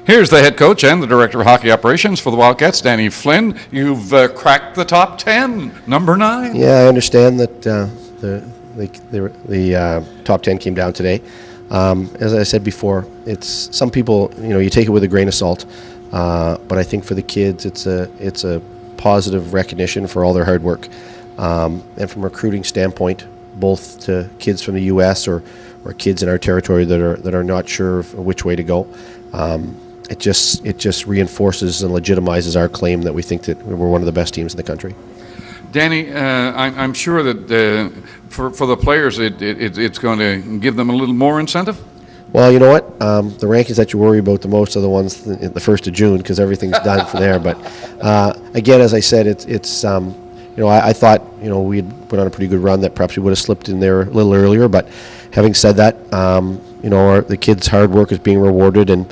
Here's the head coach and the director of hockey operations for the Wildcats, Danny Flynn. You've cracked the top 10, number 9. Yeah, I understand that the top 10 came down today. As I said before, it's some people, you take it with a grain of salt. But I think for the kids, it's a positive recognition for all their hard work. And from a recruiting standpoint, both to kids from the U.S. or kids in our territory that are not sure of which way to go. It just reinforces and legitimizes our claim that we think that we're one of the best teams in the country. Danny, I'm sure that for the players, it's going to give them a little more incentive. Well, you know what? The rankings that you worry about the most are the ones the 1st of June because everything's done from there. But again, as I said, I thought we had put on a pretty good run that perhaps we would have slipped in there a little earlier. But having said that, the kids' hard work is being rewarded and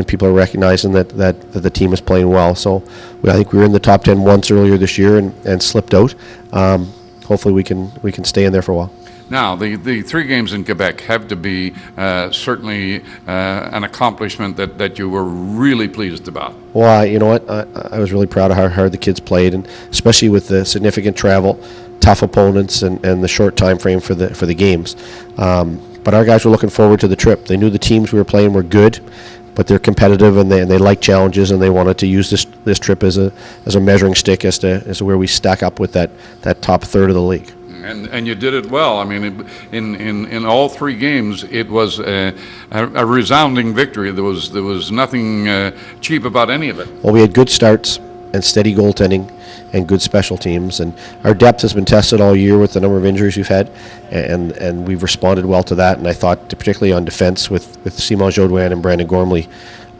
people are recognizing that the team is playing well. So I think we were in the top 10 once earlier this year and slipped out. Hopefully we can stay in there for a while. Now, the 3 games in Quebec have to be certainly an accomplishment that you were really pleased about. Well, you know what? I was really proud of how hard the kids played, and especially with the significant travel, tough opponents, and the short time frame for the games. But our guys were looking forward to the trip. They knew the teams we were playing were good, but they're competitive and they like challenges, and they wanted to use this trip as a measuring stick as to where we stack up with that top third of the league. And you did it well. I mean, in all 3 games, it was a resounding victory. There was nothing cheap about any of it. Well, we had good starts and steady goaltending and good special teams, and our depth has been tested all year with the number of injuries we've had, and we've responded well to that. And I thought, particularly on defense, with Simon Jaudoin and Brandon Gormley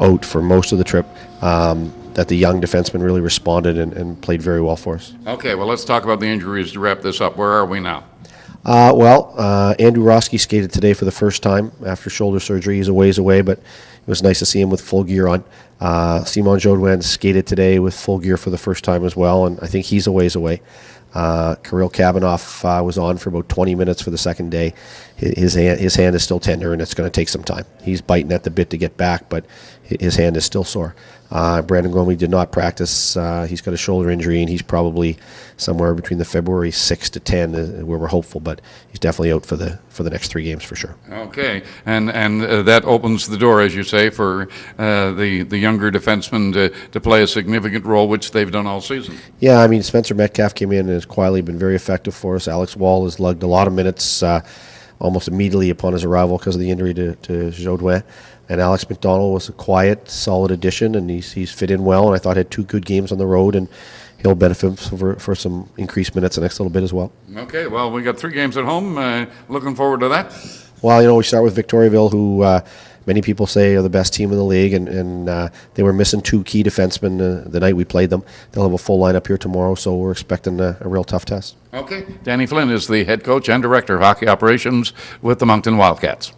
out for most of the trip, that the young defensemen really responded and played very well for us. Okay, well, let's talk about the injuries to wrap this up. Where are we now? Andrew Roski skated today for the first time after shoulder surgery. He's a ways away, but it was nice to see him with full gear on. Simon Jaudoin skated today with full gear for the first time as well, and I think he's a ways away. Kirill Kavanoff was on for about 20 minutes for the second day. His hand is still tender, and it's going to take some time. He's biting at the bit to get back, but his hand is still sore. Brandon Gormley did not practice. He's got a shoulder injury, and he's probably somewhere between the February 6 to 10 where we're hopeful, but he's definitely out for the next 3 games for sure. Okay, and that opens the door, as you say, for the younger defensemen to play a significant role, which they've done all season. Yeah, I mean, Spencer Metcalf came in and has quietly been very effective for us. Alex Wall has lugged a lot of minutes almost immediately upon his arrival because of the injury to Jaudoin. And Alex McDonald was a quiet, solid addition, and he's fit in well, and I thought had 2 good games on the road, and he'll benefit for some increased minutes the next little bit as well. Okay, well, we got 3 games at home. Looking forward to that. Well, we start with Victoriaville, who many people say are the best team in the league, and they were missing 2 key defensemen the night we played them. They'll have a full lineup here tomorrow, so we're expecting a real tough test. Okay, Danny Flynn is the head coach and director of hockey operations with the Moncton Wildcats.